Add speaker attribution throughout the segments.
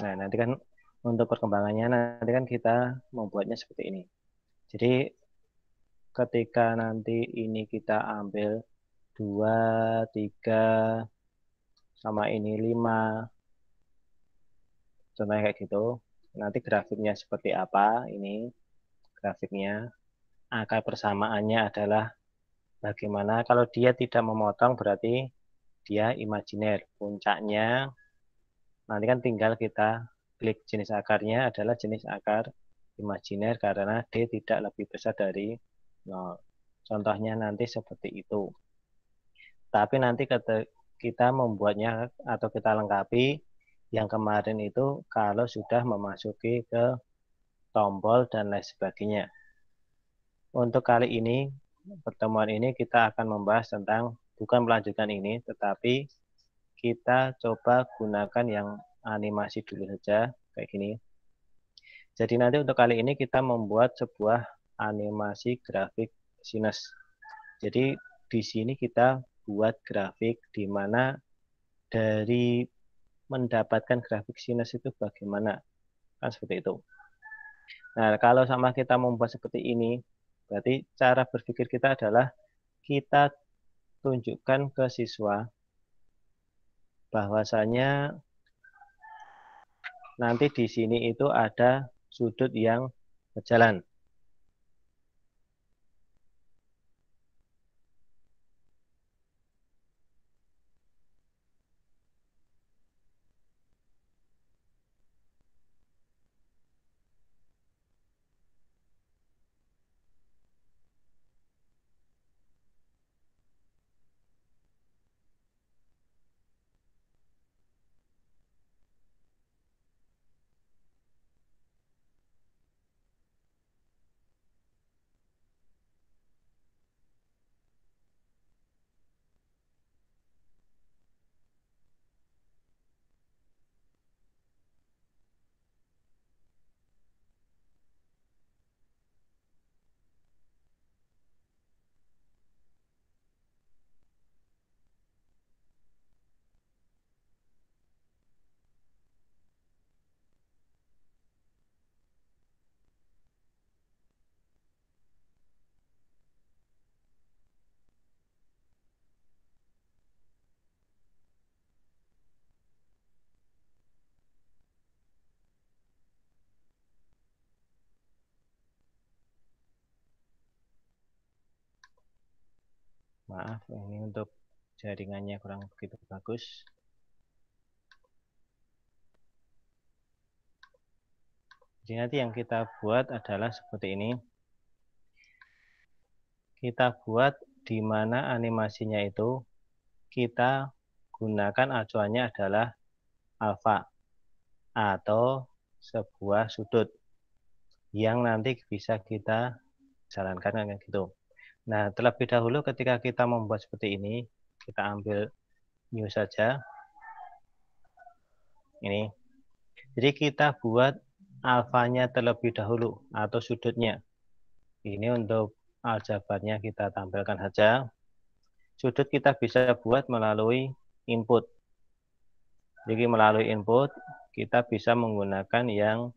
Speaker 1: Nah, nanti kan untuk perkembangannya nanti kan kita membuatnya seperti ini. Jadi ketika nanti ini kita ambil 2, 3, sama ini 5, contohnya kayak gitu. Nanti grafiknya seperti apa ini grafiknya. Angka persamaannya adalah bagaimana kalau dia tidak memotong berarti dia imajiner. Puncaknya nanti kan tinggal kita klik jenis akarnya adalah jenis akar imajiner karena D tidak lebih besar dari 0. Contohnya nanti seperti itu. Tapi nanti kita membuatnya atau kita lengkapi yang kemarin itu kalau sudah memasuki ke tombol dan lain sebagainya. Untuk kali ini, pertemuan ini kita akan membahas tentang bukan melanjutkan ini, tetapi kita coba gunakan yang animasi dulu saja, kayak gini. Jadi nanti untuk kali ini kita membuat sebuah animasi grafik sinus. Jadi di sini kita buat grafik di mana dari mendapatkan grafik sinus itu bagaimana, kan seperti itu. Nah, kalau sama kita membuat seperti ini, berarti cara berpikir kita adalah kita tunjukkan ke siswa bahwasanya nanti di sini itu ada sudut yang berjalan. Maaf, ini untuk jaringannya kurang begitu bagus. Jadi nanti yang kita buat adalah seperti ini. Kita buat di mana animasinya itu kita gunakan acuannya adalah alfa atau sebuah sudut yang nanti bisa kita jalankan kayak gitu. Nah, terlebih dahulu ketika kita membuat seperti ini, kita ambil new saja. Ini. Jadi kita buat alfanya terlebih dahulu atau sudutnya. Ini untuk aljabarnya kita tampilkan saja. Sudut kita bisa buat melalui input. Jadi melalui input kita bisa menggunakan yang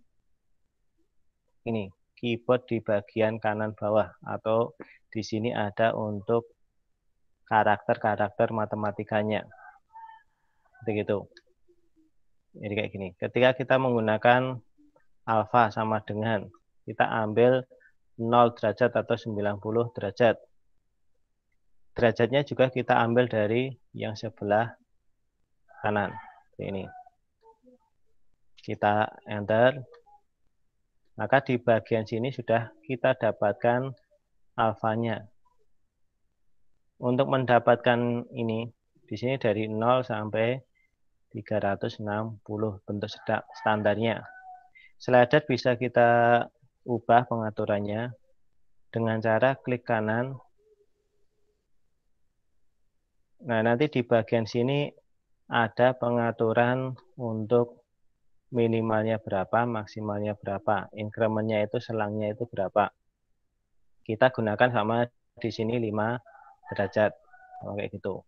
Speaker 1: ini, keyboard di bagian kanan bawah atau di sini ada untuk karakter-karakter matematikanya. Begitu. Jadi kayak gini. Ketika kita menggunakan alfa sama dengan kita ambil 0 derajat atau 90 derajat. Derajatnya juga kita ambil dari yang sebelah kanan. Ini. Kita enter. Maka di bagian sini sudah kita dapatkan alfanya. Untuk mendapatkan ini, di sini dari 0 sampai 360 bentuk standarnya. Slider bisa kita ubah pengaturannya dengan cara klik kanan. Nah, nanti di bagian sini ada pengaturan untuk minimalnya berapa, maksimalnya berapa, incrementnya itu selangnya itu berapa. Kita gunakan sama di sini 5 derajat, kayak gitu.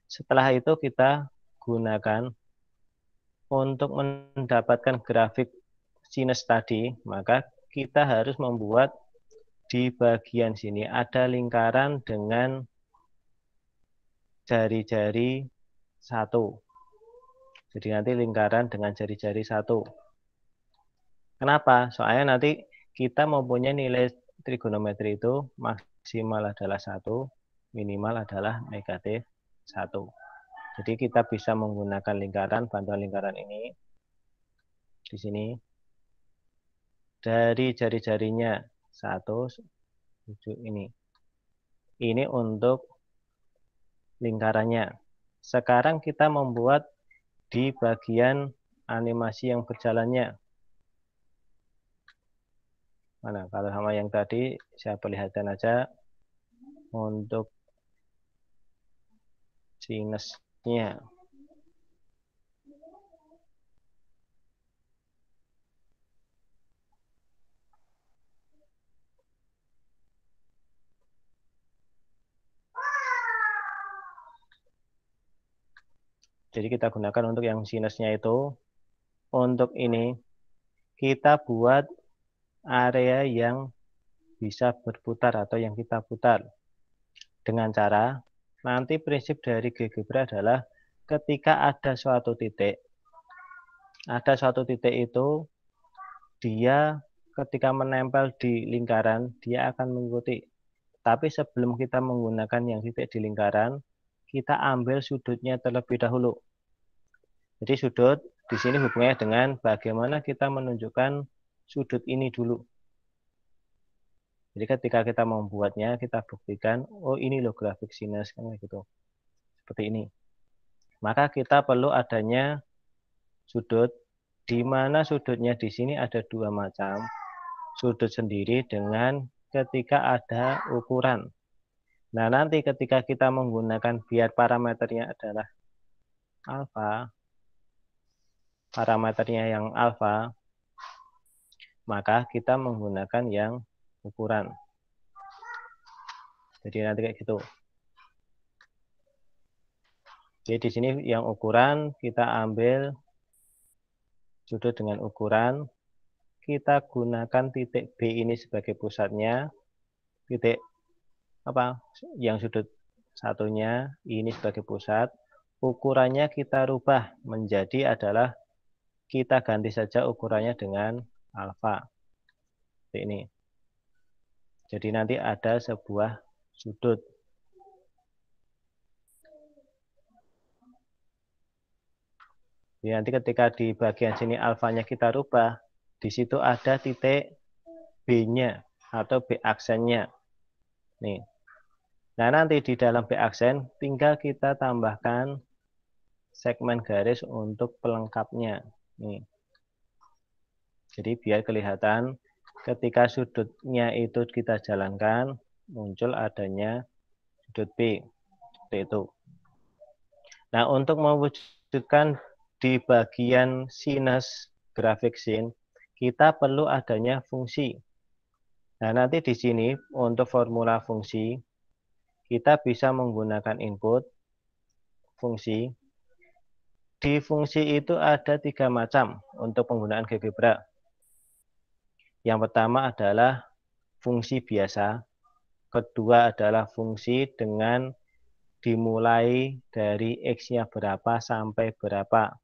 Speaker 1: Setelah itu kita gunakan untuk mendapatkan grafik sinus tadi, maka kita harus membuat di bagian sini ada lingkaran dengan jari-jari satu. Jadi nanti lingkaran dengan jari-jari satu. Kenapa? Soalnya nanti kita mempunyai nilai trigonometri itu maksimal adalah 1, minimal adalah negatif 1. Jadi kita bisa menggunakan lingkaran, bantuan lingkaran ini di sini dari jari-jarinya 1, 7 ini. Ini untuk lingkarannya. Sekarang kita membuat di bagian animasi yang berjalannya. Mana? Kalau sama yang tadi saya perlihatkan aja untuk sinusnya. Jadi kita gunakan untuk yang sinusnya itu. Untuk ini kita buat area yang bisa berputar atau yang kita putar. Dengan cara, nanti prinsip dari GeoGebra adalah ketika ada suatu titik itu dia ketika menempel di lingkaran, dia akan mengikuti. Tapi sebelum kita menggunakan yang titik di lingkaran, kita ambil sudutnya terlebih dahulu. Jadi sudut di sini hubungannya dengan bagaimana kita menunjukkan sudut ini dulu. Jadi ketika kita membuatnya, kita buktikan, oh ini loh grafik sinus, kan gitu. Seperti ini. Maka kita perlu adanya sudut, di mana sudutnya di sini ada dua macam. Sudut sendiri dengan ketika ada ukuran. Nah, nanti ketika kita menggunakan biar parameternya adalah alfa, parameternya yang alfa, maka kita menggunakan yang ukuran. Jadi nanti kayak gitu. Jadi di sini yang ukuran kita ambil sudut dengan ukuran, kita gunakan titik B ini sebagai pusatnya, titik apa yang sudut satunya ini sebagai pusat, ukurannya kita rubah menjadi adalah kita ganti saja ukurannya dengan alfa. Seperti ini. Jadi nanti ada sebuah sudut. Jadi nanti ketika di bagian sini alfanya kita rubah, di situ ada titik B-nya atau B aksennya. Nih. Nah, nanti di dalam B aksen tinggal kita tambahkan segmen garis untuk pelengkapnya. Nih. Jadi biar kelihatan ketika sudutnya itu kita jalankan, muncul adanya sudut B. Seperti itu. Nah, untuk mewujudkan di bagian sinus grafik sin, kita perlu adanya fungsi. Nah, nanti di sini untuk formula fungsi, kita bisa menggunakan input fungsi. Di fungsi itu ada 3 macam untuk penggunaan GeoGebra. Yang pertama adalah fungsi biasa, kedua adalah fungsi dengan dimulai dari X-nya berapa sampai berapa,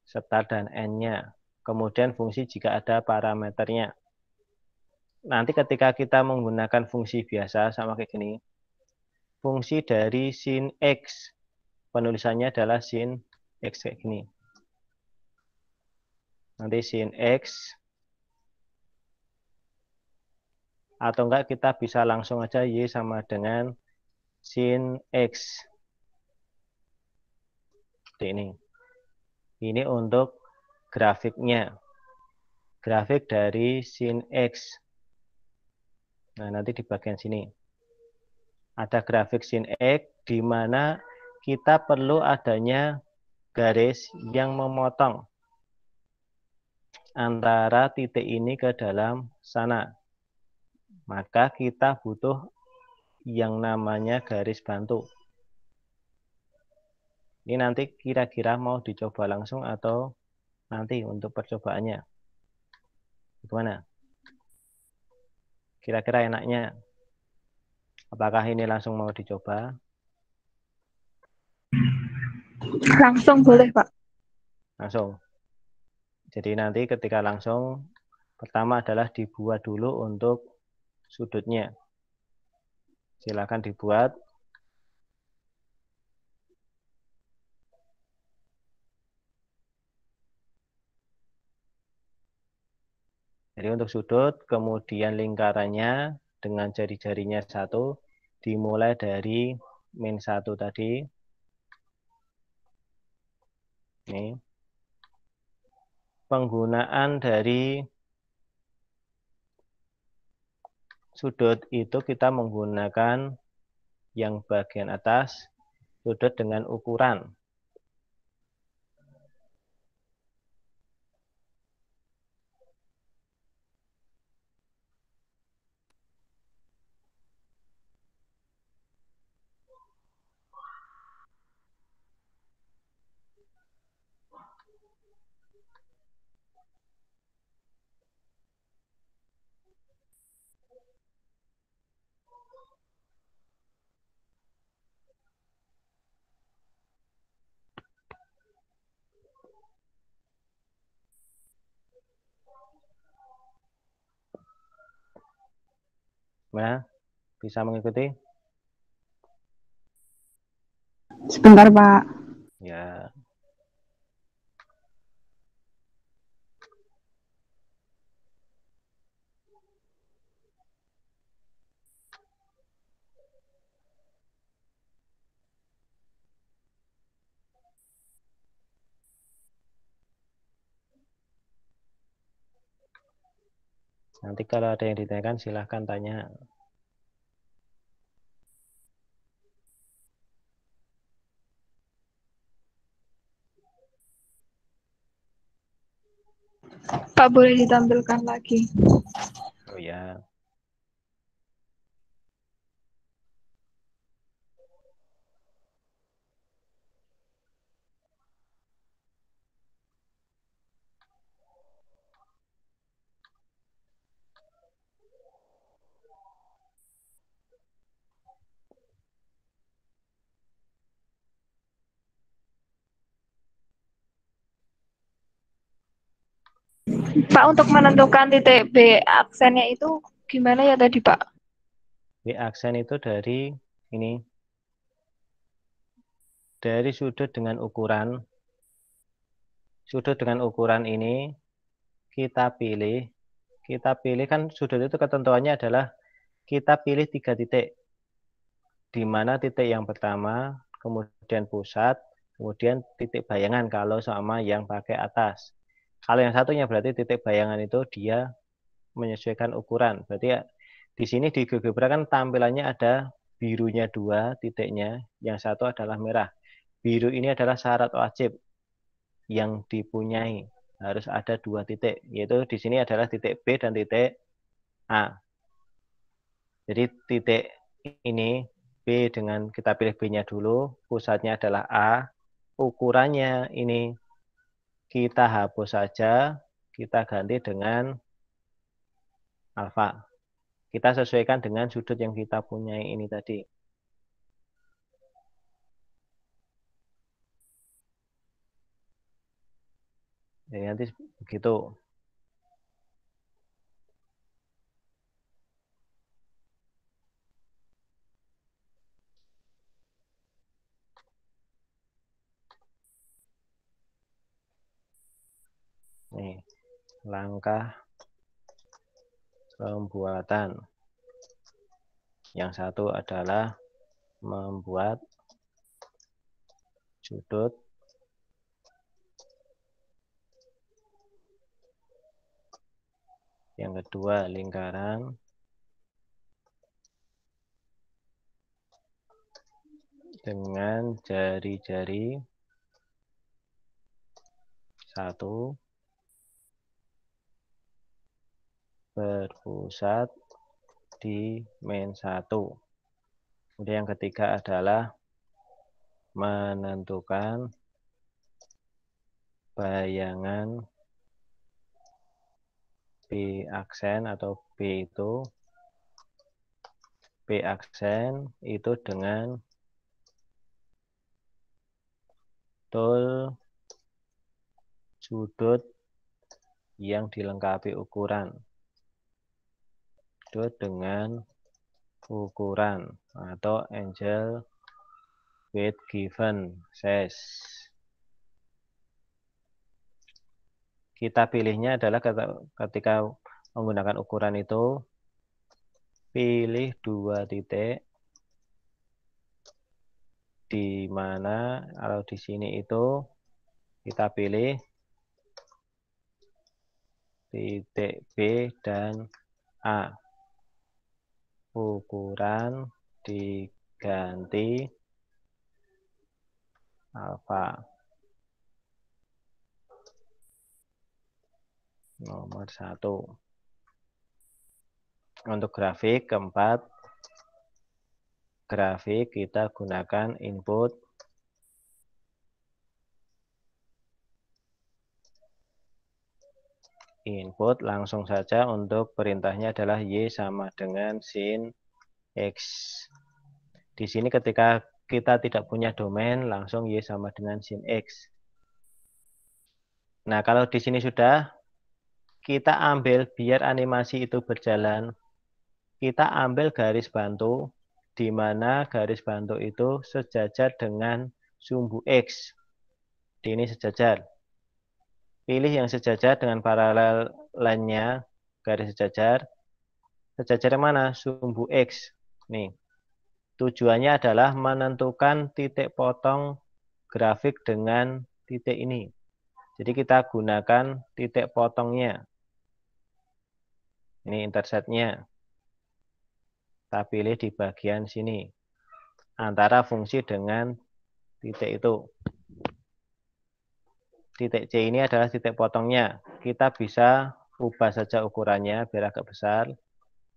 Speaker 1: start dan N-nya. Kemudian fungsi jika ada parameternya. Nanti ketika kita menggunakan fungsi biasa sama kayak gini, fungsi dari sin X, penulisannya adalah sin X kayak gini. Nanti sin X, atau enggak kita bisa langsung aja Y sama dengan sin X. Seperti ini. Ini untuk grafiknya. Grafik dari sin X. Nah, nanti di bagian sini. Ada grafik sin X di mana kita perlu adanya garis yang memotong antara titik ini ke dalam sana. Maka kita butuh yang namanya garis bantu. Ini nanti kira-kira mau dicoba langsung atau nanti untuk percobaannya. Gimana? Kira-kira enaknya. Apakah ini langsung mau dicoba?
Speaker 2: Langsung boleh, Pak.
Speaker 1: Langsung. Jadi nanti ketika langsung, pertama adalah dibuat dulu untuk sudutnya. Silakan dibuat. Jadi untuk sudut, kemudian lingkarannya dengan jari-jarinya satu, dimulai dari min 1 tadi. Ini. Penggunaan dari sudut itu kita menggunakan yang bagian atas, sudut dengan ukuran. Nah, bisa mengikuti?
Speaker 2: Sebentar, Pak.
Speaker 1: Ya, nanti kalau ada yang ditanyakan silahkan tanya.
Speaker 2: Pak, boleh ditampilkan lagi.
Speaker 1: Oh ya,
Speaker 2: Pak, untuk menentukan titik B aksennya itu gimana ya tadi, Pak?
Speaker 1: B aksen itu dari ini, dari sudut dengan ukuran. Sudut dengan ukuran ini kita pilih. Kita pilih kan sudut itu ketentuannya adalah kita pilih 3 titik. Di mana titik yang pertama, kemudian pusat, kemudian titik bayangan kalau sama yang pakai atas. Kalau yang satunya berarti titik bayangan itu dia menyesuaikan ukuran. Berarti ya, di sini di GeoGebra kan tampilannya ada birunya 2 titiknya, yang satu adalah merah. Biru ini adalah syarat wajib yang dipunyai. Harus ada 2 titik, yaitu di sini adalah titik B dan titik A. Jadi titik ini B dengan kita pilih B-nya dulu, pusatnya adalah A, ukurannya ini kita hapus saja, kita ganti dengan alfa. Kita sesuaikan dengan sudut yang kita punyai ini tadi. Jadi nanti begitu. Nih, langkah pembuatan. Yang satu adalah membuat sudut. Yang kedua, lingkaran. Dengan jari-jari satu berpusat di min 1. Kemudian yang ketiga adalah menentukan bayangan B aksen atau B aksen itu dengan tool sudut yang dilengkapi ukuran. Sudut dengan ukuran atau angle with given size. Kita pilihnya adalah ketika menggunakan ukuran itu, pilih 2 titik, di mana kalau di sini itu kita pilih titik B dan A. Ukuran diganti alfa. Nomor 1. Untuk grafik keempat, grafik kita gunakan input langsung saja. Untuk perintahnya adalah Y sama dengan sin X. Di sini ketika kita tidak punya domain, langsung Y sama dengan sin X. Nah, kalau di sini sudah, kita ambil biar animasi itu berjalan, kita ambil garis bantu, di mana garis bantu itu sejajar dengan sumbu X. Di ini sejajar. Pilih yang sejajar dengan paralel lainnya, garis sejajar. Sejajar yang mana? Sumbu X. Nih. Tujuannya adalah menentukan titik potong grafik dengan titik ini. Jadi kita gunakan titik potongnya. Ini intersetnya. Kita pilih di bagian sini. Antara fungsi dengan titik itu. Titik C ini adalah titik potongnya. Kita bisa ubah saja ukurannya biar agak besar.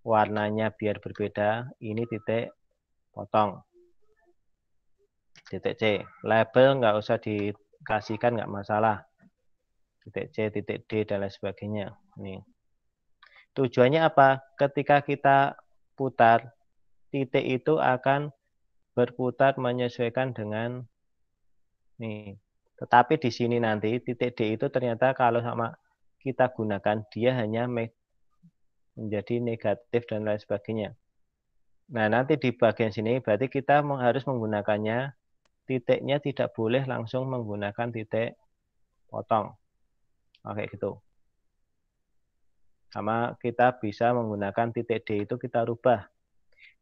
Speaker 1: Warnanya biar berbeda. Ini titik potong. Titik C. Label nggak usah dikasihkan, nggak masalah. Titik C, titik D, dan lain sebagainya. Nih. Tujuannya apa? Ketika kita putar, titik itu akan berputar menyesuaikan dengan nih. Tetapi di sini nanti titik D itu ternyata kalau sama kita gunakan, dia hanya menjadi negatif dan lain sebagainya. Nah, nanti di bagian sini berarti kita harus menggunakannya, titiknya tidak boleh langsung menggunakan titik potong. Oke, gitu. Sama kita bisa menggunakan titik D itu kita rubah.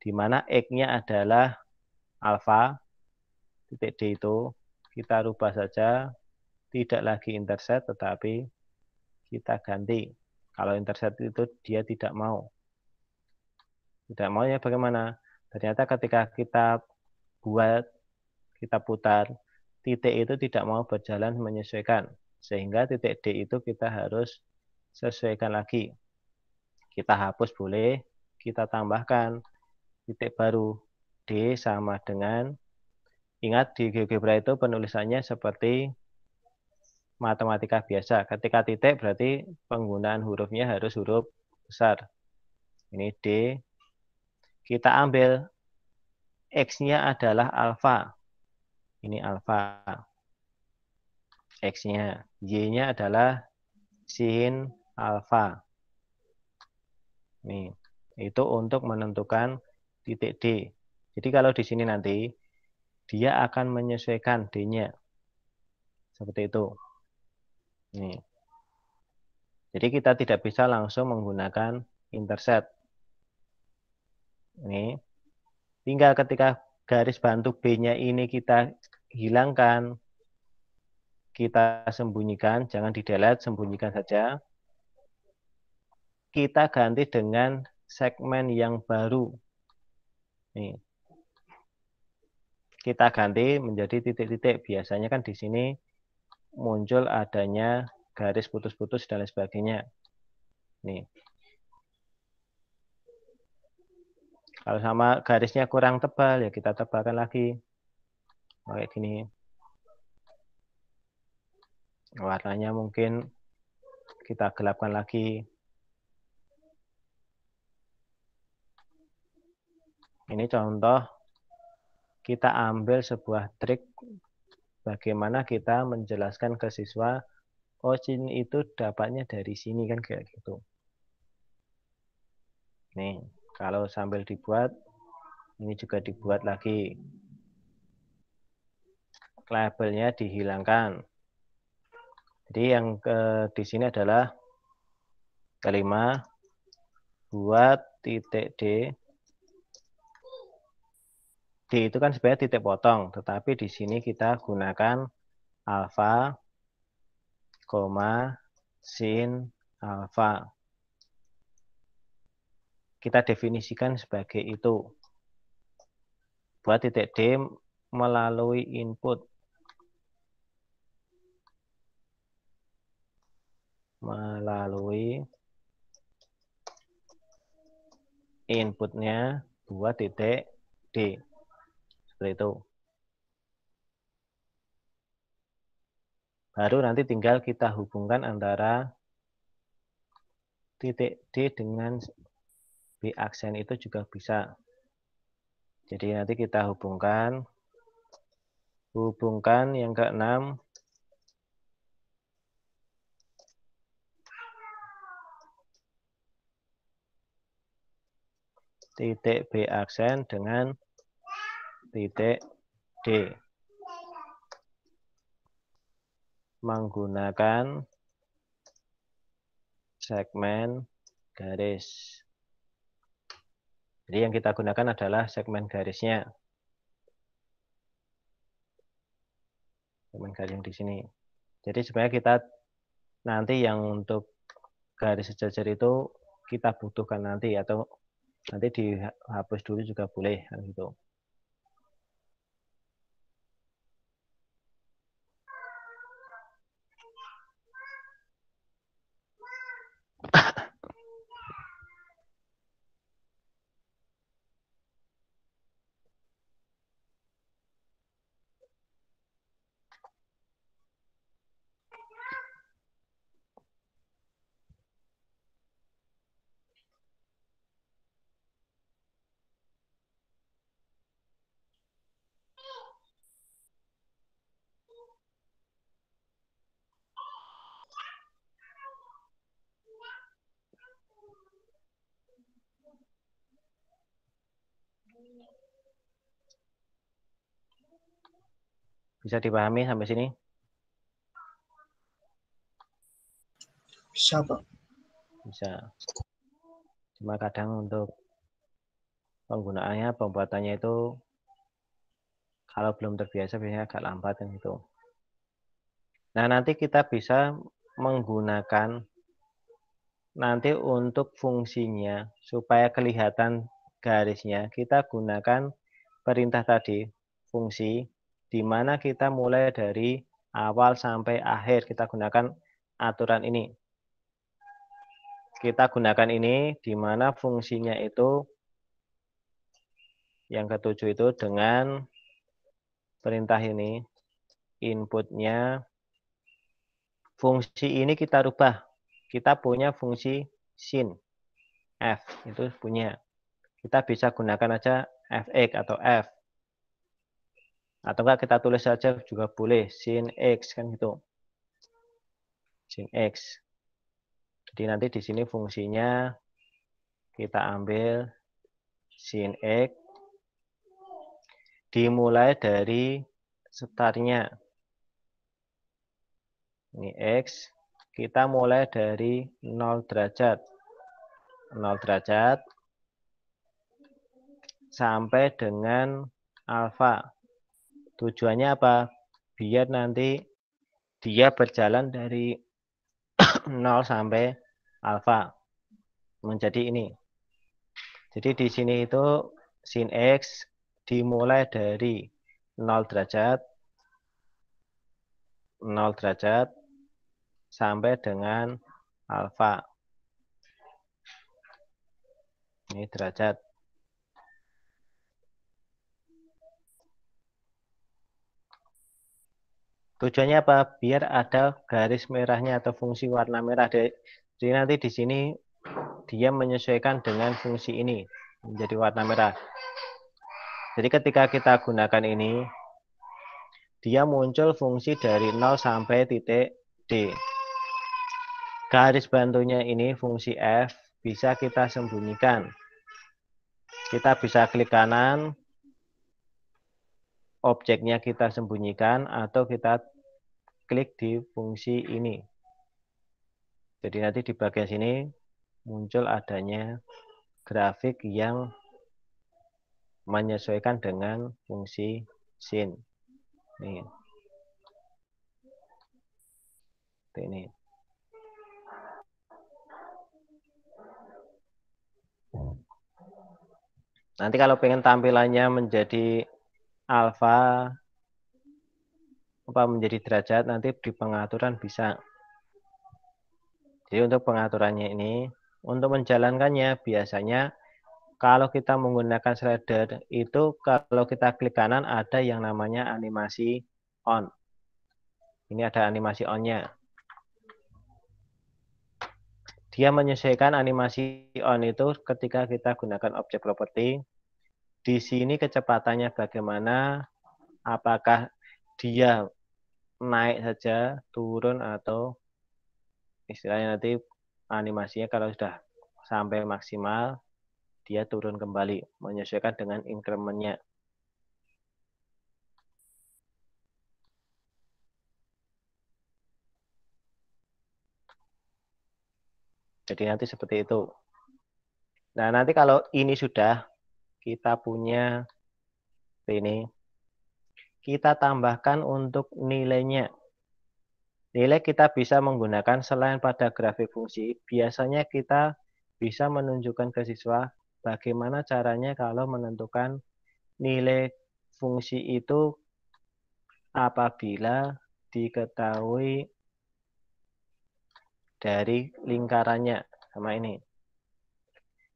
Speaker 1: Di mana X-nya adalah alfa, titik D itu kita rubah saja, tidak lagi interset, tetapi kita ganti. Kalau interset itu dia tidak mau. Tidak mau ya bagaimana? Ternyata ketika kita buat, kita putar, titik itu tidak mau berjalan menyesuaikan. Sehingga titik D itu kita harus sesuaikan lagi. Kita hapus boleh, kita tambahkan titik baru. D sama dengan, ingat di GeoGebra itu penulisannya seperti matematika biasa. Ketika titik berarti penggunaan hurufnya harus huruf besar. Ini D. Kita ambil X-nya adalah alfa. Ini alfa. X-nya. Y-nya adalah sin alfa. Nih, itu untuk menentukan titik D. Jadi kalau di sini nanti dia akan menyesuaikan D-nya. Seperti itu. Nih. Jadi kita tidak bisa langsung menggunakan interset. Ini tinggal ketika garis bantu B-nya ini kita hilangkan, kita sembunyikan, jangan di delete, sembunyikan saja. Kita ganti dengan segmen yang baru. Nih. Kita ganti menjadi titik-titik. Biasanya kan di sini muncul adanya garis putus-putus dan lain sebagainya. Nih. Kalau sama garisnya kurang tebal, ya kita tebalkan lagi. kayak gini. Warnanya mungkin kita gelapkan lagi. Ini contoh kita ambil sebuah trik bagaimana kita menjelaskan ke siswa, oh sini itu dapatnya dari sini kan kayak gitu. Nih, kalau sambil dibuat, ini juga dibuat lagi. Labelnya dihilangkan. Jadi yang di sini adalah kelima, buat titik D. D itu kan sebenarnya titik potong, tetapi di sini kita gunakan alfa, koma, sin, alfa. Kita definisikan sebagai itu. Buat titik D melalui input. Melalui inputnya buat titik D. Seperti itu. Baru nanti tinggal kita hubungkan antara titik D dengan B aksen itu juga bisa. Jadi nanti kita hubungkan yang keenam titik B aksen dengan titik D menggunakan segmen garis. Jadi yang kita gunakan adalah segmen garisnya. Segmen garis yang di sini. Jadi sebenarnya kita nanti yang untuk garis sejajar itu kita butuhkan nanti, atau nanti dihapus dulu juga boleh kan gitu. Bisa dipahami sampai sini?
Speaker 3: Bisa, Pak.
Speaker 1: Bisa. Cuma kadang untuk penggunaannya, pembuatannya itu kalau belum terbiasa biasanya agak lambat kan gitu. Nah, nanti kita bisa menggunakan nanti untuk fungsinya supaya kelihatan garisnya, kita gunakan perintah tadi, fungsi, di mana kita mulai dari awal sampai akhir, kita gunakan aturan ini. Kita gunakan ini, di mana fungsinya itu, yang ketujuh itu dengan perintah ini, inputnya, fungsi ini kita rubah. Kita punya fungsi sin, f, itu punya. Kita bisa gunakan aja fx atau f. Atau enggak kita tulis saja juga boleh, sin x kan gitu. Sin x. Jadi nanti di sini fungsinya kita ambil sin x dimulai dari startnya. Ini x, kita mulai dari 0 derajat. 0 derajat sampai dengan alfa. Tujuannya apa? Biar nanti dia berjalan dari 0 sampai alfa. Menjadi ini. Jadi di sini itu sin x dimulai dari 0 derajat sampai dengan alfa. Ini derajat. Tujuannya apa? Biar ada garis merahnya atau fungsi warna merah. Jadi nanti di sini dia menyesuaikan dengan fungsi ini menjadi warna merah. Jadi ketika kita gunakan ini, dia muncul fungsi dari 0 sampai titik D. Garis bantunya ini fungsi F bisa kita sembunyikan. Kita bisa klik kanan, objeknya kita sembunyikan, atau kita klik di fungsi ini. Jadi nanti di bagian sini muncul adanya grafik yang menyesuaikan dengan fungsi sin. Nih. Ini. Nanti kalau pengen tampilannya menjadi alfa menjadi derajat, nanti di pengaturan bisa. Jadi untuk pengaturannya ini, untuk menjalankannya biasanya kalau kita menggunakan slider itu kalau kita klik kanan ada yang namanya animasi on. Ini ada animasi on-nya. Dia menyesuaikan animasi on itu ketika kita gunakan objek properti. Di sini kecepatannya bagaimana, apakah dia naik saja, turun, atau istilahnya nanti animasinya kalau sudah sampai maksimal, dia turun kembali, menyesuaikan dengan increment-nya. Jadi nanti seperti itu. Nah, nanti kalau ini sudah kita punya ini, kita tambahkan untuk nilainya. Nilai kita bisa menggunakan selain pada grafik fungsi, biasanya kita bisa menunjukkan ke siswa bagaimana caranya kalau menentukan nilai fungsi itu apabila diketahui dari lingkarannya sama ini.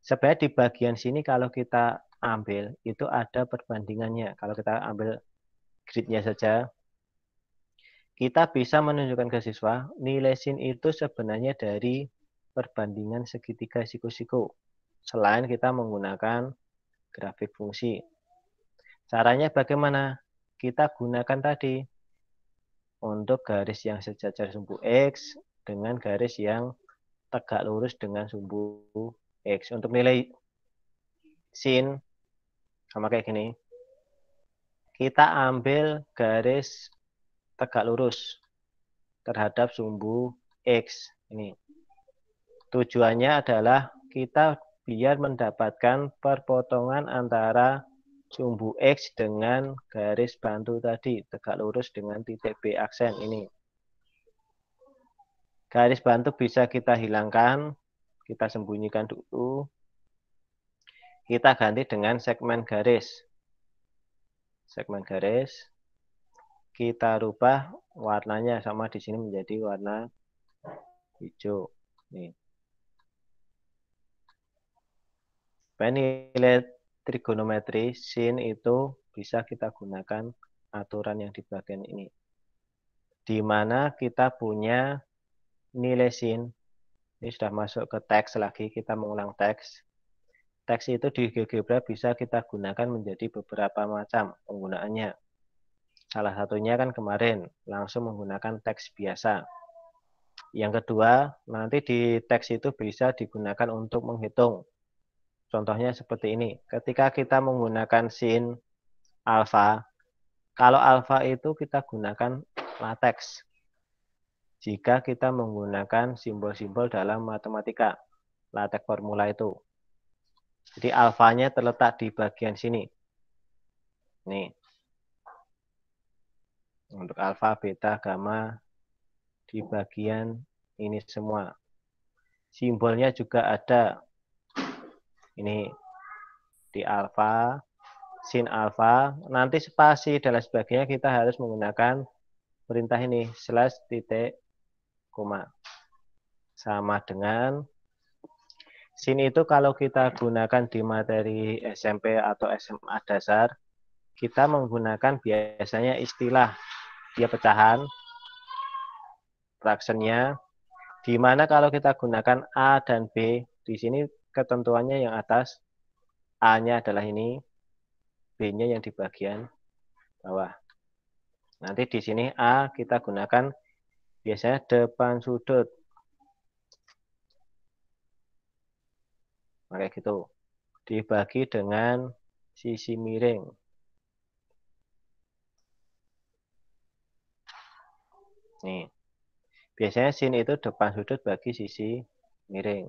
Speaker 1: Sebenarnya di bagian sini kalau kita ambil itu ada perbandingannya. Kalau kita ambil gridnya saja, kita bisa menunjukkan ke siswa nilai sin itu sebenarnya dari perbandingan segitiga siku-siku. Selain kita menggunakan grafik fungsi. Caranya bagaimana? Kita gunakan tadi untuk garis yang sejajar sumbu X dengan garis yang tegak lurus dengan sumbu X. Untuk nilai sin sama kayak gini. Kita ambil garis tegak lurus terhadap sumbu X. Ini. Tujuannya adalah kita biar mendapatkan perpotongan antara sumbu X dengan garis bantu tadi, tegak lurus dengan titik B aksen ini. Garis bantu bisa kita hilangkan, kita sembunyikan dulu. Kita ganti dengan segmen garis. Segmen garis. Kita rubah warnanya sama di sini menjadi warna hijau. Nih. Nilai trigonometri sin itu bisa kita gunakan aturan yang di bagian ini. Di mana kita punya nilai sin. Ini sudah masuk ke teks lagi, kita mengulang teks. Teks itu di GeoGebra bisa kita gunakan menjadi beberapa macam penggunaannya. Salah satunya kan kemarin, langsung menggunakan teks biasa. Yang kedua, nanti di teks itu bisa digunakan untuk menghitung. Contohnya seperti ini, ketika kita menggunakan sin alfa, kalau alfa itu kita gunakan lateks. Jika kita menggunakan simbol-simbol dalam matematika, latek formula itu. Jadi alfanya terletak di bagian sini. Nih. Untuk alfa, beta, gamma di bagian ini semua. Simbolnya juga ada. Ini di alfa, sin alfa. Nanti spasi dan lain sebagainya kita harus menggunakan perintah ini slash titik koma. Sama dengan sin itu kalau kita gunakan di materi SMP atau SMA dasar, kita menggunakan biasanya istilah dia pecahan fractionnya, di mana kalau kita gunakan A dan B, di sini ketentuannya yang atas, A-nya adalah ini, B-nya yang di bagian bawah. Nanti di sini A kita gunakan biasanya depan sudut. Kayak gitu. Dibagi dengan sisi miring. Nih. Biasanya sin itu depan sudut bagi sisi miring.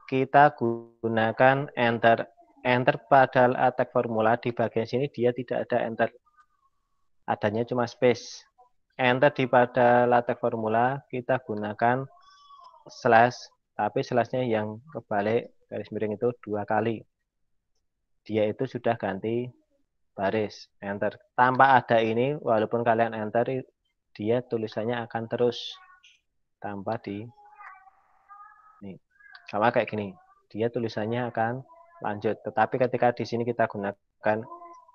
Speaker 1: Kita gunakan enter. Enter pada LaTeX formula di bagian sini dia tidak ada enter. Adanya cuma space. Enter di pada LaTeX formula kita gunakan slash, tapi slashnya yang kebalik garis miring itu 2 kali. Dia itu sudah ganti baris. Enter. Tanpa ada ini, walaupun kalian enter, dia tulisannya akan terus tanpa di nih. Sama kayak gini. Dia tulisannya akan lanjut. Tetapi ketika di sini kita gunakan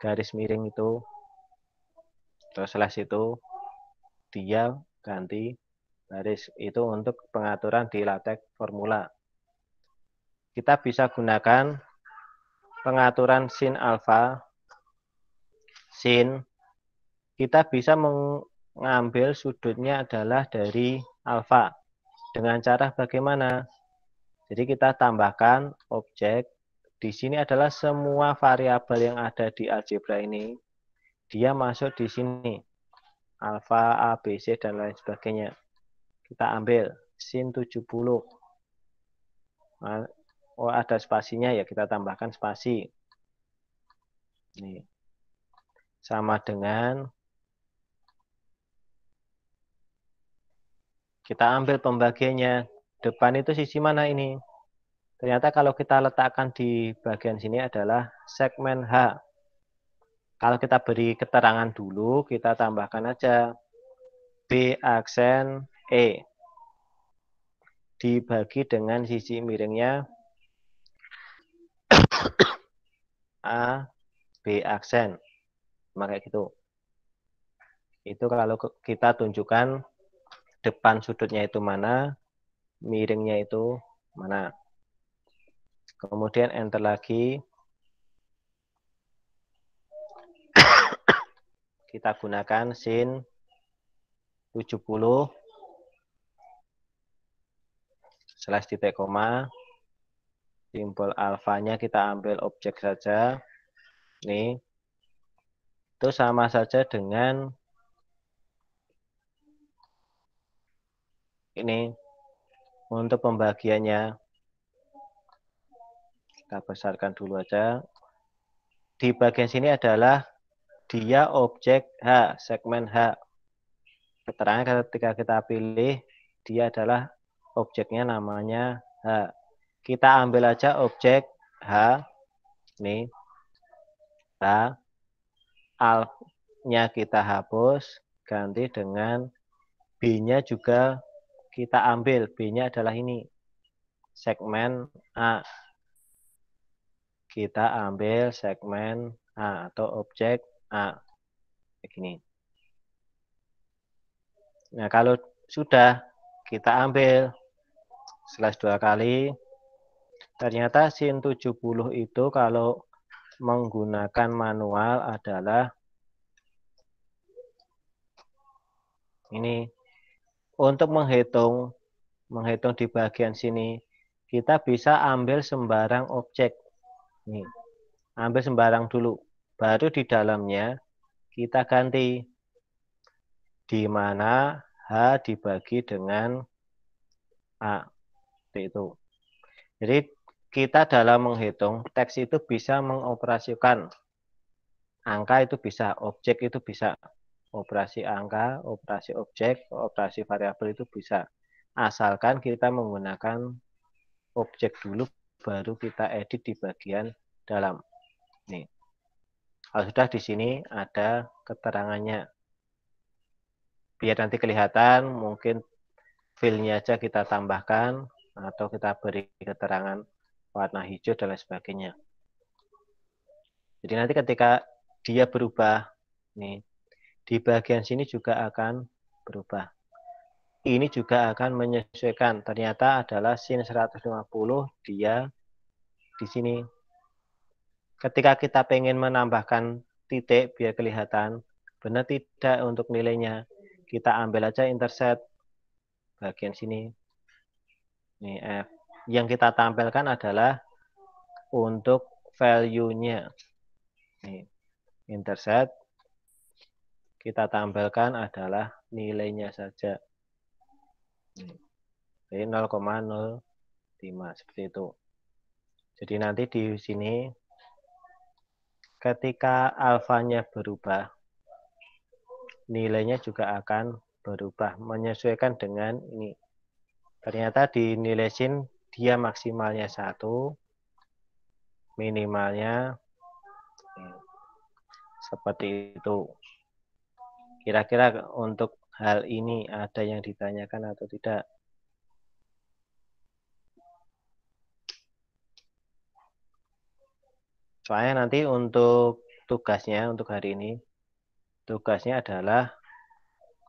Speaker 1: garis miring itu atau slash itu, dia ganti baris. Itu untuk pengaturan di LaTeX formula. Kita bisa gunakan pengaturan sin alfa. Sin, kita bisa mengambil sudutnya adalah dari alfa. Dengan cara bagaimana? Jadi kita tambahkan objek. Di sini adalah semua variabel yang ada di algebra ini. Dia masuk di sini. Alfa, A, B, C, dan lain sebagainya. Kita ambil sin 70. Oh, ada spasinya ya, kita tambahkan spasi. Ini. Sama dengan kita ambil pembagiannya. Depan itu sisi mana ini? Ternyata kalau kita letakkan di bagian sini adalah segmen H. Kalau kita beri keterangan dulu, kita tambahkan aja B aksen E. Dibagi dengan sisi miringnya A, B aksen. Kayak gitu. Itu kalau kita tunjukkan depan sudutnya itu mana, miringnya itu mana. Kemudian enter lagi. Kita gunakan sin 70 slash titik koma. Simbol alfanya kita ambil objek saja. Nih. Itu sama saja dengan ini. Untuk pembagiannya kita besarkan dulu aja. Di bagian sini adalah dia objek H, segmen H. Keterangan ketika kita pilih, dia adalah objeknya namanya H. Kita ambil aja objek H, nih, H, alf-nya kita hapus, ganti dengan B-nya juga kita ambil. B-nya adalah ini, segmen A. Kita ambil segmen A atau objek A. Begini. Nah, kalau sudah kita ambil slash 2 kali, ternyata sin 70 itu kalau menggunakan manual adalah ini. Untuk menghitung di bagian sini, kita bisa ambil sembarang objek. Nih, ambil sembarang dulu. Baru di dalamnya kita ganti. Di mana H dibagi dengan A. Itu. Jadi kita dalam menghitung, teks itu bisa mengoperasikan. Angka itu bisa, objek itu bisa. Operasi angka, operasi objek, operasi variabel itu bisa. Asalkan kita menggunakan objek dulu, baru kita edit di bagian dalam. Nih. Kalau sudah di sini ada keterangannya. Biar nanti kelihatan, mungkin fill-nya aja kita tambahkan, atau kita beri keterangan warna hijau dan lain sebagainya. Jadi nanti ketika dia berubah, nih, Di bagian sini juga akan berubah. Ini juga akan menyesuaikan. Ternyata adalah sin 150 dia di sini. Ketika kita pengen menambahkan titik biar kelihatan, benar tidak untuk nilainya. Kita ambil aja intercept bagian sini. Ini F. Yang kita tampilkan adalah untuk value-nya. Nih, intercept kita tampilkan adalah nilainya saja. Jadi 0,05 seperti itu. Jadi nanti di sini ketika alfanya berubah, nilainya juga akan berubah menyesuaikan dengan ini. Ternyata di nilai sin dia maksimalnya 1, minimalnya seperti itu. Kira-kira untuk hal ini ada yang ditanyakan atau tidak? Soalnya nanti untuk tugasnya untuk hari ini, tugasnya adalah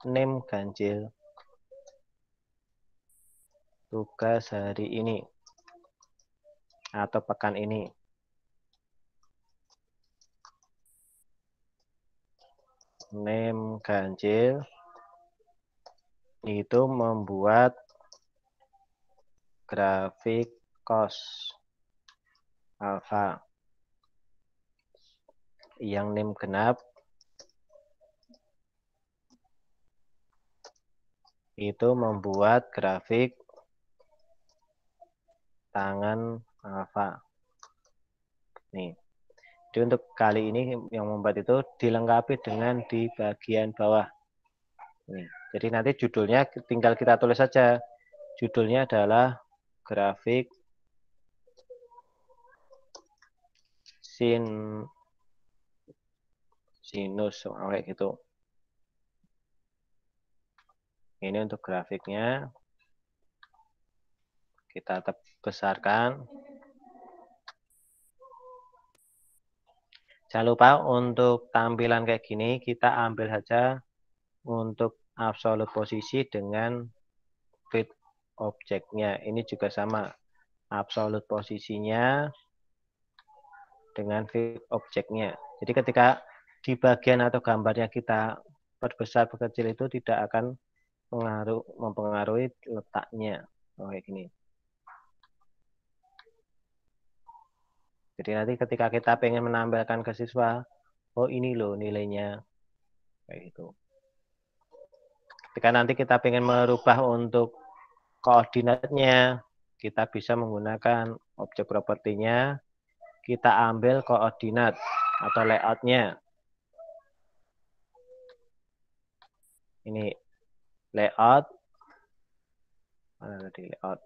Speaker 1: name ganjil. Tugas hari ini atau pekan ini. Name ganjil itu membuat grafik cos alfa. Yang name genap itu membuat grafik tangan alfa. Nih. Jadi untuk kali ini yang membuat itu dilengkapi dengan di bagian bawah. Nih. Jadi nanti judulnya tinggal kita tulis saja. Judulnya adalah grafik sinus kayak gitu. Ini untuk grafiknya. Kita besarkan. Jangan lupa untuk tampilan kayak gini kita ambil saja untuk absolute posisi dengan fit objeknya. Ini juga sama. Absolute posisinya dengan fit objeknya. Jadi ketika di bagian atau gambarnya kita perbesar perkecil itu tidak akan mempengaruhi letaknya. Kayak gini. Jadi nanti ketika kita pengen menambahkan ke siswa, oh ini loh nilainya. Kayak gitu. Ketika nanti kita pengen merubah untuk koordinatnya, kita bisa menggunakan objek propertinya, kita ambil koordinat atau layoutnya. Ini layout, mana tadi layout.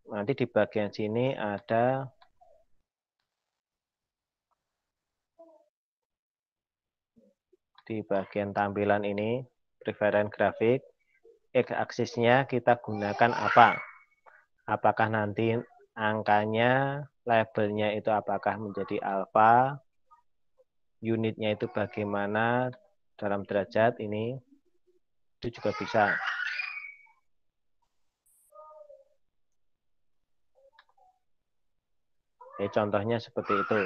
Speaker 1: Nanti di bagian sini ada di bagian tampilan ini, preference grafik, x-aksisnya kita gunakan apa? Apakah nanti angkanya, labelnya itu apakah menjadi alfa, unitnya itu bagaimana dalam derajat ini, itu juga bisa. Jadi contohnya seperti itu.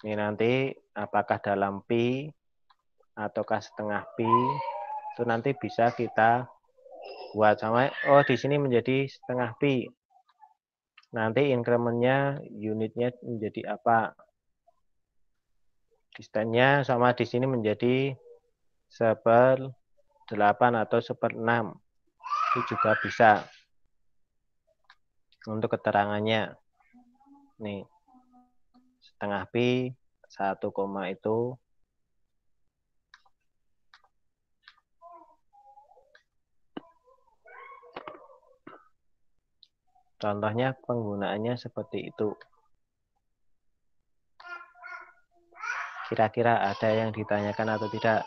Speaker 1: Ini nanti apakah dalam pi ataukah setengah pi itu nanti bisa kita buat sama. Oh di sini menjadi setengah pi. Nanti incrementnya unitnya menjadi apa? Distansinya sama di sini menjadi 1/8 atau 1/6. Itu juga bisa. Untuk keterangannya. Nih. Setengah pi 1, itu contohnya penggunaannya seperti itu. Kira-kira ada yang ditanyakan atau tidak?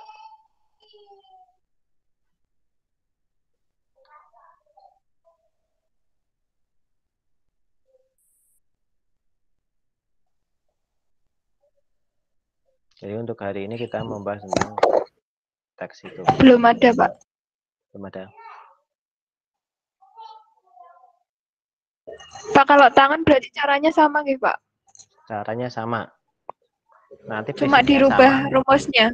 Speaker 1: Jadi untuk hari ini kita membahas tentang teks itu.
Speaker 2: Belum ada, Pak.
Speaker 1: Belum ada.
Speaker 2: Pak, kalau tangan berarti caranya sama nggih, Pak?
Speaker 1: Caranya sama. Nanti
Speaker 2: Cuma
Speaker 1: prinsipnya
Speaker 2: dirubah
Speaker 1: sama.
Speaker 2: rumusnya.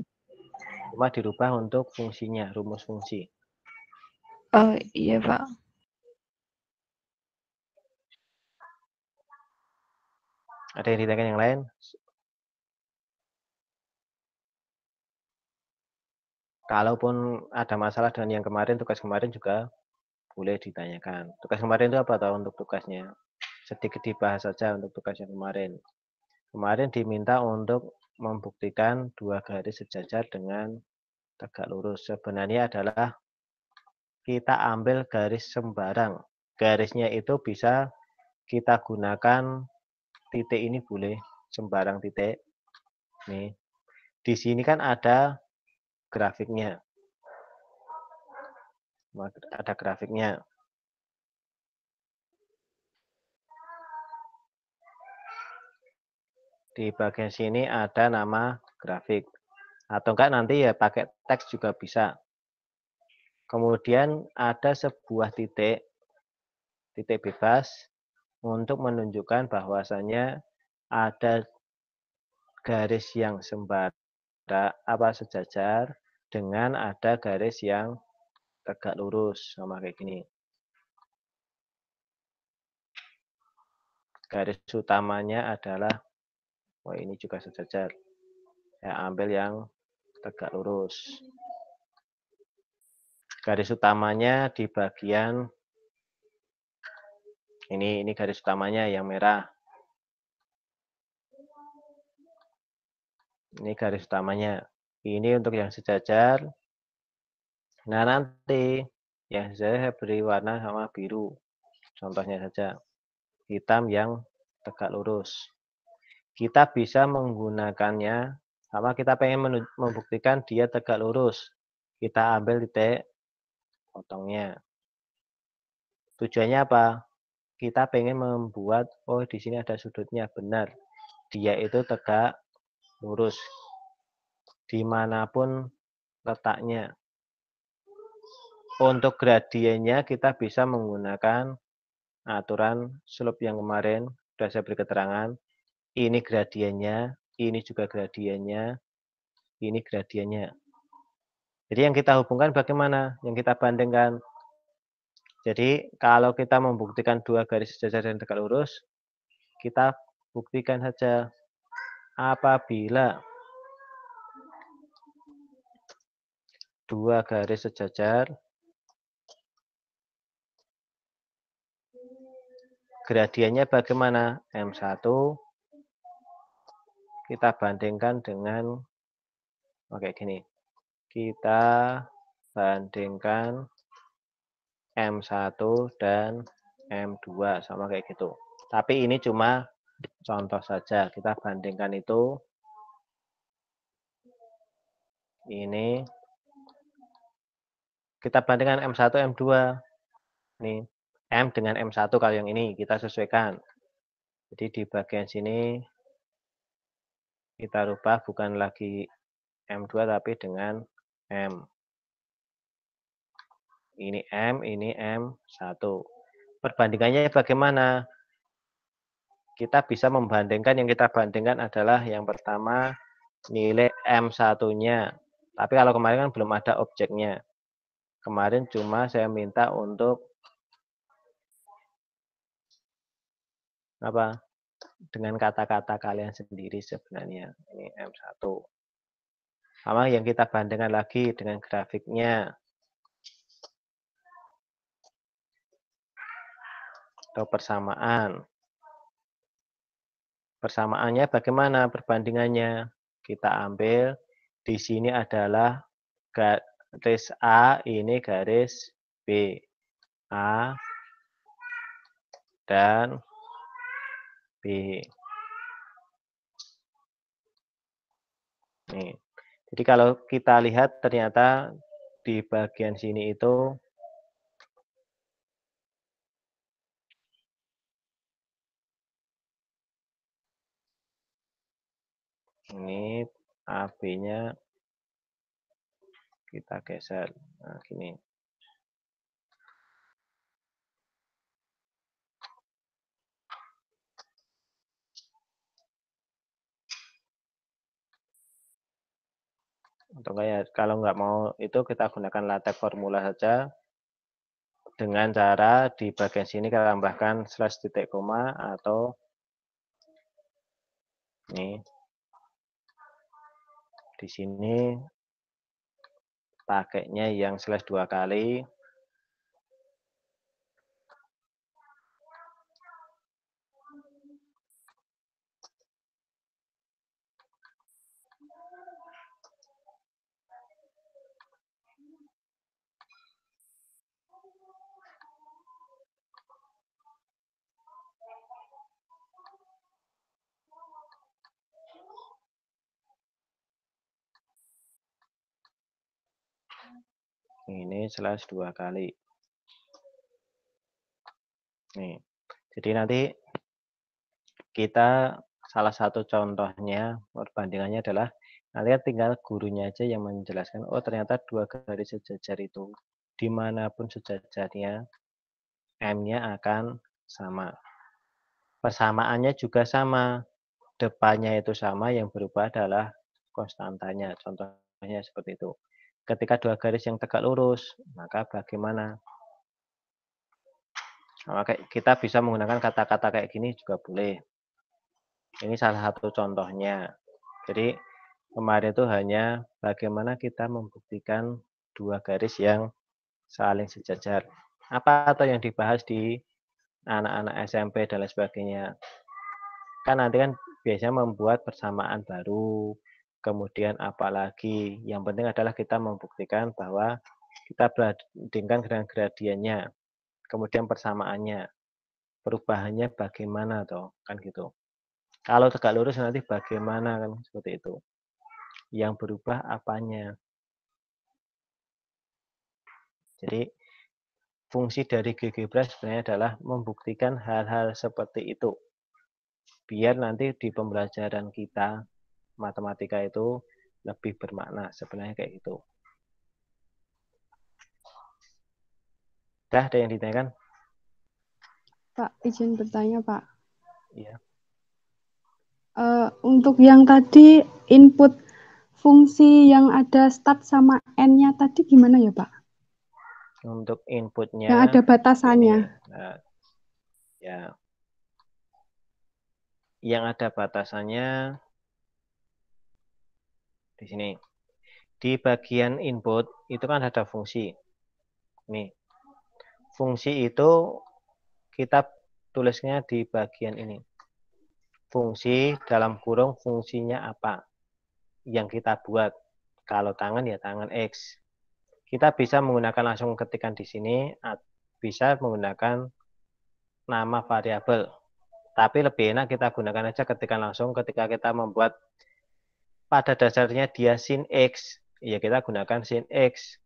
Speaker 1: Cuma dirubah untuk fungsinya, rumus fungsi.
Speaker 2: Oh, iya, Pak.
Speaker 1: Ada yang ditanyakan yang lain? Kalaupun ada masalah dengan yang kemarin, tugas kemarin juga boleh ditanyakan. Tugas kemarin itu apa tahu untuk tugasnya? Sedikit dibahas saja untuk tugas yang kemarin. Kemarin diminta untuk membuktikan dua garis sejajar dengan tegak lurus. Sebenarnya adalah kita ambil garis sembarang. Garisnya itu bisa kita gunakan titik ini boleh sembarang titik. Nih. Di sini kan ada grafiknya. Ada grafiknya. Di bagian sini ada nama grafik. Atau enggak nanti ya pakai teks juga bisa. Kemudian ada sebuah titik bebas untuk menunjukkan bahwasannya ada garis yang sejajar dengan ada garis yang tegak lurus sama kayak gini. Garis utamanya adalah ini juga sejajar. Saya ambil yang tegak lurus. Garis utamanya di bagian ini garis utamanya yang merah. Ini garis utamanya. Ini untuk yang sejajar. Nah, nanti yang saya beri warna sama biru. Contohnya saja. Hitam yang tegak lurus. Kita bisa menggunakannya sama kita pengen membuktikan dia tegak lurus. Kita ambil titik potongnya. Tujuannya apa? Kita pengen membuat, di sini ada sudutnya, benar. Dia itu tegak lurus. Dimanapun letaknya. Untuk gradiennya kita bisa menggunakan aturan slope yang kemarin sudah saya beri keterangan. Ini gradiennya, ini juga gradiennya, ini gradiennya. Jadi yang kita hubungkan bagaimana? Yang kita bandingkan. Jadi kalau kita membuktikan dua garis sejajar dan tegak lurus, kita buktikan saja apabila dua garis sejajar, gradiennya bagaimana? M1 kita bandingkan dengan kayak gini. Kita bandingkan M1 dan M2 sama kayak gitu. Tapi ini cuma contoh saja. Kita bandingkan itu. Ini. Kita bandingkan M1, M2. Nih. M dengan M1 kalau yang ini. Kita sesuaikan. Jadi di bagian sini kita rubah bukan lagi M2 tapi dengan M. Ini M, ini M1. Perbandingannya bagaimana? Kita bisa membandingkan, yang kita bandingkan adalah yang pertama nilai M1-nya. Tapi kalau kemarin kan belum ada objeknya. Kemarin cuma saya minta untuk apa? Dengan kata-kata kalian sendiri sebenarnya. Ini M1. Sama yang kita bandingkan lagi dengan grafiknya. Atau persamaan. Persamaannya bagaimana perbandingannya? Kita ambil di sini adalah garis A, ini garis B. A dan B. Nih. Jadi kalau kita lihat ternyata di bagian sini itu ini AB-nya kita geser. Nah, gini. Untuk kayak kalau nggak mau itu kita gunakan latex formula saja. Dengan cara di bagian sini kita tambahkan slash titik koma atau ini di sini pakainya yang slash 2 kali. Ini slash 2 kali. Nih. Jadi nanti kita salah satu contohnya perbandingannya adalah kalian tinggal gurunya aja yang menjelaskan, oh ternyata 2 garis sejajar itu dimanapun sejajarnya M-nya akan sama. Persamaannya juga sama. Depannya itu sama, yang berubah adalah konstantanya. Contohnya seperti itu. Ketika 2 garis yang tegak lurus, maka bagaimana? Maka kita bisa menggunakan kata-kata kayak gini juga boleh. Ini salah satu contohnya. Jadi kemarin itu hanya bagaimana kita membuktikan 2 garis yang saling sejajar. Apa atau yang dibahas di anak-anak SMP dan lain sebagainya. Kan nanti kan biasanya membuat persamaan baru, kemudian apalagi yang penting adalah kita membuktikan bahwa kita bandingkan gradiennya, kemudian persamaannya, perubahannya bagaimana toh, kan gitu. Kalau tegak lurus nanti bagaimana kan seperti itu. Yang berubah apanya. Jadi fungsi dari GeoGebra sebenarnya adalah membuktikan hal-hal seperti itu. Biar nanti di pembelajaran kita matematika itu lebih bermakna, sebenarnya kayak gitu. Dah, ada yang ditanyakan?
Speaker 3: Pak, izin bertanya, Pak.
Speaker 1: Iya.
Speaker 3: Untuk yang tadi input fungsi yang ada start sama N-nya tadi gimana ya, Pak?
Speaker 1: Untuk inputnya
Speaker 3: Yang ada batasannya.
Speaker 1: ini, nah, ya, yang ada batasannya di sini. Di bagian input itu kan ada fungsi. Nih, fungsi itu kita tulisnya di bagian ini. Fungsi dalam kurung fungsinya apa yang kita buat. Kalau tangan ya tangan X. Kita bisa menggunakan langsung ketikan di sini, bisa menggunakan nama variabel. Tapi lebih enak kita gunakan aja ketikan langsung ketika kita membuat pada dasarnya dia sin X. Ya kita gunakan sin X.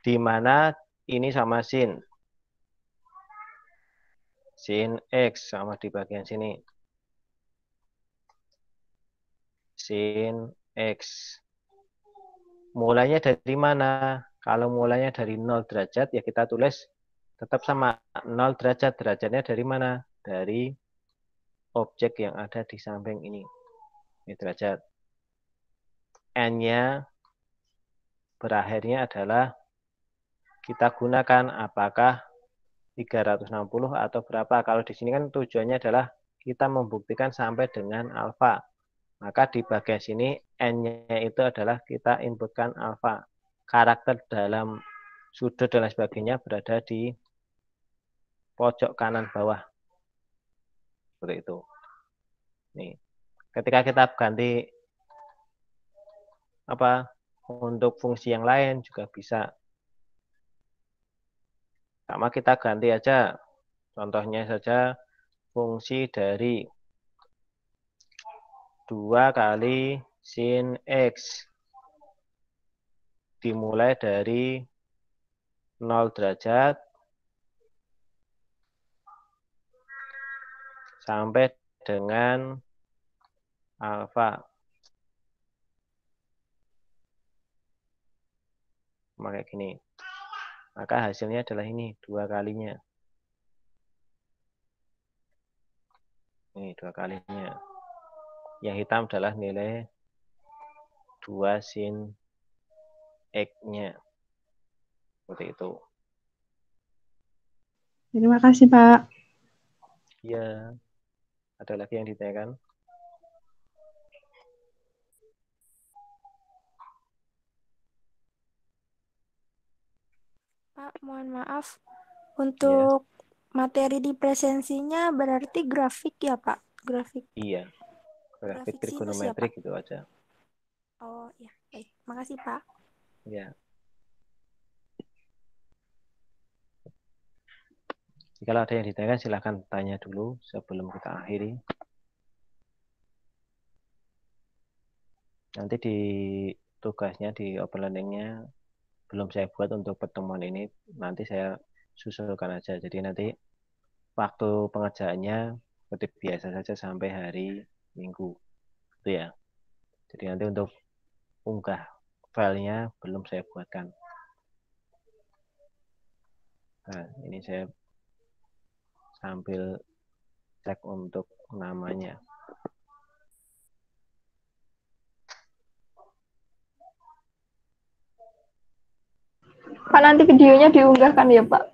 Speaker 1: Di mana ini sama sin. Sin X sama di bagian sini. Sin X. Mulainya dari mana? Kalau mulainya dari 0 derajat, ya kita tulis tetap sama 0 derajat. Derajatnya dari mana? Dari objek yang ada di samping ini. Ini derajat. N-nya berakhirnya adalah kita gunakan apakah 360 atau berapa. Kalau di sini kan tujuannya adalah kita membuktikan sampai dengan alfa. Maka di bagian sini N-nya itu adalah kita inputkan alfa. Karakter dalam sudut dan lain sebagainya berada di pojok kanan bawah. Seperti itu. Nih. Ketika kita ganti apa untuk fungsi yang lain juga bisa. Sama kita ganti aja. Contohnya saja fungsi dari 2 kali sin X. Dimulai dari 0 derajat sampai dengan alfa. Maka gini. Maka hasilnya adalah ini, 2 kalinya. Ini 2 kalinya. Yang hitam adalah nilai 2 sin X-nya. Seperti itu.
Speaker 3: Terima kasih, Pak.
Speaker 1: Ya, ada lagi yang ditanyakan?
Speaker 4: Pak, mohon maaf. Untuk materi di presensinya berarti grafik ya, Pak? Grafik.
Speaker 1: Iya, grafik
Speaker 4: Grafik sinus ya,
Speaker 1: trigonometrik
Speaker 4: Pak?
Speaker 1: gitu aja.
Speaker 4: Oh, ya. Baik. Makasih, Pak.
Speaker 1: Ya. Kalau ada yang ditanyakan silahkan tanya dulu sebelum kita akhiri. Nanti di tugasnya, di open learning-nya belum saya buat untuk pertemuan ini. Nanti saya susulkan aja. Jadi nanti waktu pengerjaannya seperti biasa saja sampai hari Minggu. Itu ya. Jadi nanti untuk unggah filenya belum saya buatkan. Nah, ini saya sambil cek untuk namanya.
Speaker 2: Pak, nanti videonya diunggahkan ya, Pak?